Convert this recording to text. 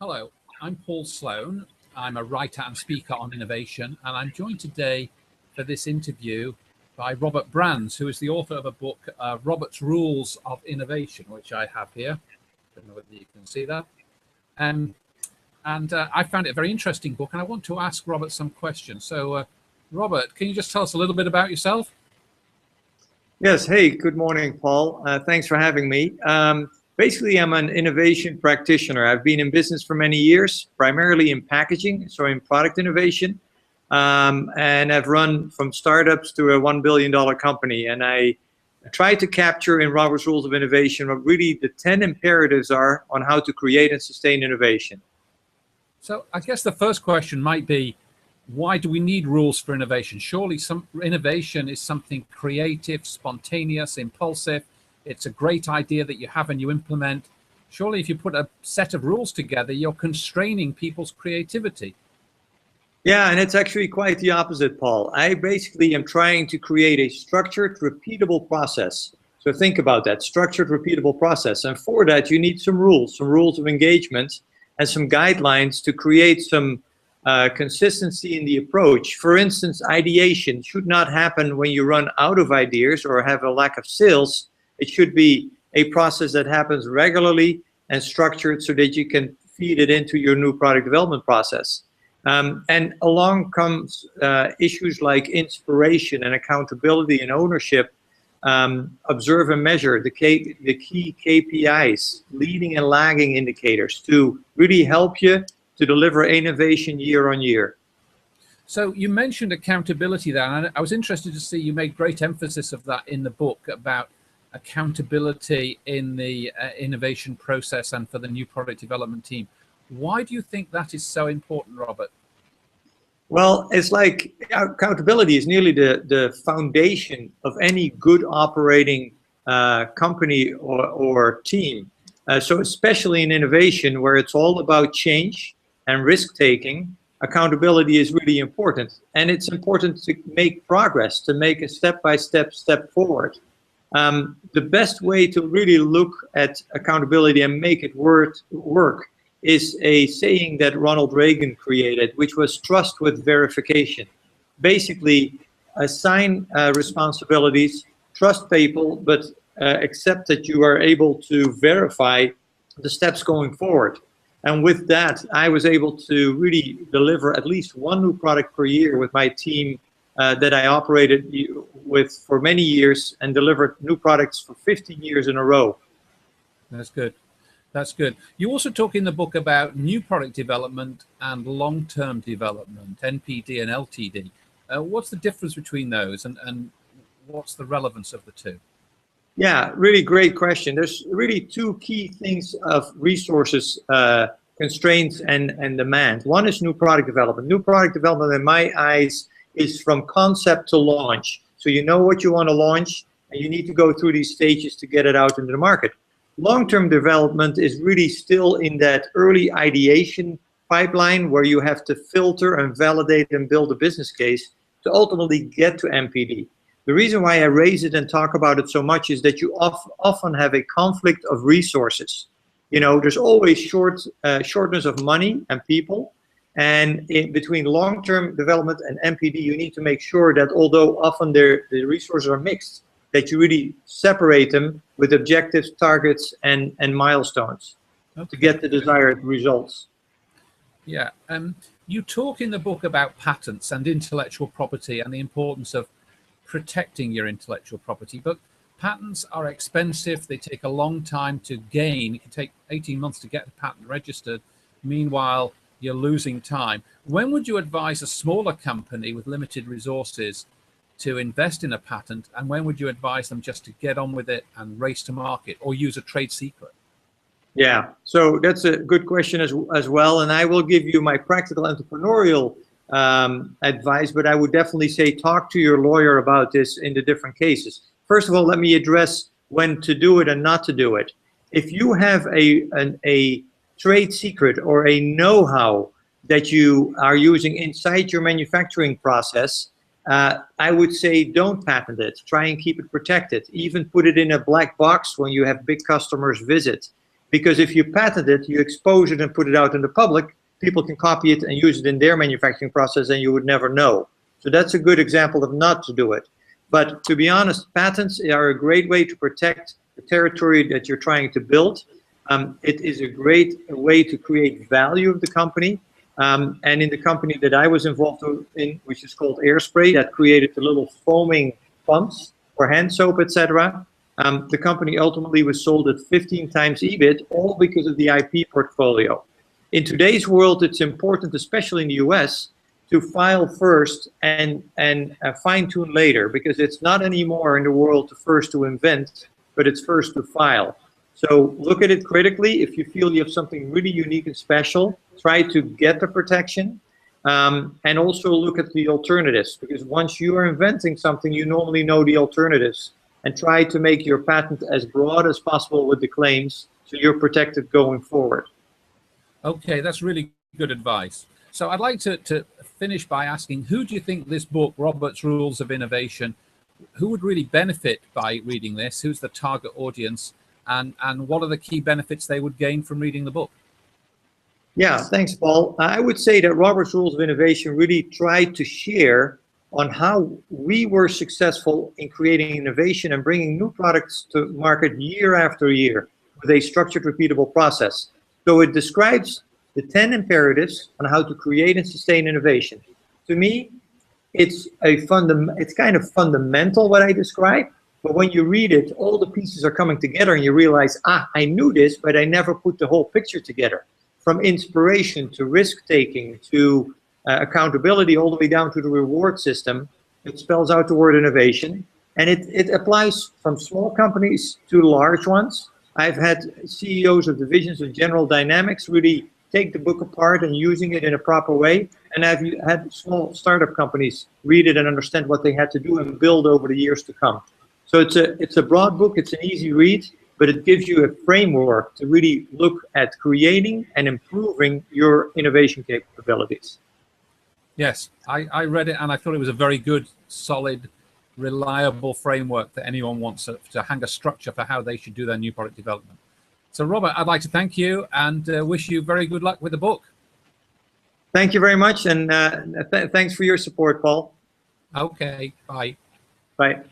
Hello, I'm Paul Sloane. I'm a writer and speaker on innovation, and I'm joined today for this interview by Robert Brands, who is the author of a book, Robert's Rules of Innovation, which I have here. I don't know whether you can see that. I found it a very interesting book, and I want to ask Robert some questions. So, Robert, can you just tell us a little bit about yourself? Yes. Hey, good morning, Paul. Thanks for having me. Basically, I'm an innovation practitioner. I've been in business for many years, primarily in packaging, so in product innovation. And I've run from startups to a $1 billion company. And I try to capture in Robert's Rules of Innovation what really the 10 imperatives are on how to create and sustain innovation. So I guess the first question might be, why do we need rules for innovation? Surely some innovation is something creative, spontaneous, impulsive. It's a great idea that you have and you implement. Surely if you put a set of rules together, you're constraining people's creativity. Yeah, and it's actually quite the opposite, Paul. I basically am trying to create a structured, repeatable process. So think about that, structured, repeatable process. And for that, you need some rules of engagement and some guidelines to create some consistency in the approach. For instance, ideation should not happen when you run out of ideas or have a lack of sales. It should be a process that happens regularly and structured so that you can feed it into your new product development process. And along comes issues like inspiration and accountability and ownership. Observe and measure the key KPIs, leading and lagging indicators, to really help you to deliver innovation year on year. So you mentioned accountability there, and I was interested to see you made great emphasis of that in the book about accountability in the innovation process and for the new product development team. Why do you think that is so important, Robert? Well, it's like accountability is nearly the foundation of any good operating company or team. So especially in innovation, where it's all about change and risk-taking, accountability is really important. And it's important to make progress, to make a step-by-step step forward. The best way to really look at accountability and make it work is a saying that Ronald Reagan created, which was trust with verification. Basically, assign responsibilities, trust people, but accept that you are able to verify the steps going forward. And with that, I was able to really deliver at least one new product per year with my team that I operated with for many years, and delivered new products for 15 years in a row. That's good. That's good. You also talk in the book about new product development and long-term development, NPD and LTD. What's the difference between those, and what's the relevance of the two? Yeah, really great question. There's really two key things of resources, constraints and demand. One is new product development. New product development, in my eyes, is from concept to launch. So you know what you want to launch, and you need to go through these stages to get it out into the market. Long-term development is really still in that early ideation pipeline where you have to filter and validate and build a business case to ultimately get to MPD. The reason why I raise it and talk about it so much is that you often have a conflict of resources. You know, there's always shortness of money and people. And between long-term development and MPD, you need to make sure that although often the resources are mixed, that you really separate them with objectives, targets, and milestones to get the desired results. Yeah, you talk in the book about patents and intellectual property and the importance of protecting your intellectual property, but patents are expensive. They take a long time to gain. It can take 18 months to get the patent registered. Meanwhile, you're losing time. When would you advise a smaller company with limited resources to invest in a patent, and when would you advise them just to get on with it and race to market or use a trade secret? Yeah, so that's a good question as well, and I will give you my practical entrepreneurial advice, but I would definitely say talk to your lawyer about this in the different cases. First of all, let me address when to do it and not to do it. If you have a trade secret or a know-how that you are using inside your manufacturing process, I would say don't patent it. Try and keep it protected. Even put it in a black box when you have big customers visit. because if you patent it, you expose it and put it out in the public, people can copy it and use it in their manufacturing process and you would never know. So that's a good example of not to do it. But to be honest, patents are a great way to protect the territory that you're trying to build. It is a great way to create value of the company. And in the company that I was involved in, which is called Airspray, that created the little foaming pumps for hand soap, etc. The company ultimately was sold at 15 times EBIT, all because of the IP portfolio. In today's world, it's important, especially in the US, to file first and fine-tune later, because it's not anymore in the world to first to invent, but it's first to file. So look at it critically. If you feel you have something really unique and special, try to get the protection, and also look at the alternatives, because once you are inventing something, you normally know the alternatives, and try to make your patent as broad as possible with the claims so you're protected going forward. Okay, that's really good advice. So I'd like to finish by asking, who do you think this book, Robert's Rules of Innovation, who would really benefit by reading this? Who's the target audience? And what are the key benefits they would gain from reading the book? Yeah, thanks, Paul. I would say that Robert's Rules of Innovation really tried to share on how we were successful in creating innovation and bringing new products to market year after year with a structured, repeatable process. So it describes the 10 imperatives on how to create and sustain innovation. To me, it's kind of fundamental what I describe, but when you read it, all the pieces are coming together and you realize, I knew this, but I never put the whole picture together. From inspiration to risk-taking to accountability, all the way down to the reward system, it spells out the word innovation. And it applies from small companies to large ones. I've had CEOs of divisions of General Dynamics really take the book apart and using it in a proper way. And I've had small startup companies read it and understand what they had to do and build over the years to come. So it's a broad book, it's an easy read, but it gives you a framework to really look at creating and improving your innovation capabilities. Yes, I read it and I thought it was a very good, solid, reliable framework that anyone wants to hang a structure for how they should do their new product development. So Robert, I'd like to thank you and wish you very good luck with the book. Thank you very much, and thanks for your support, Paul. Okay, bye. Bye.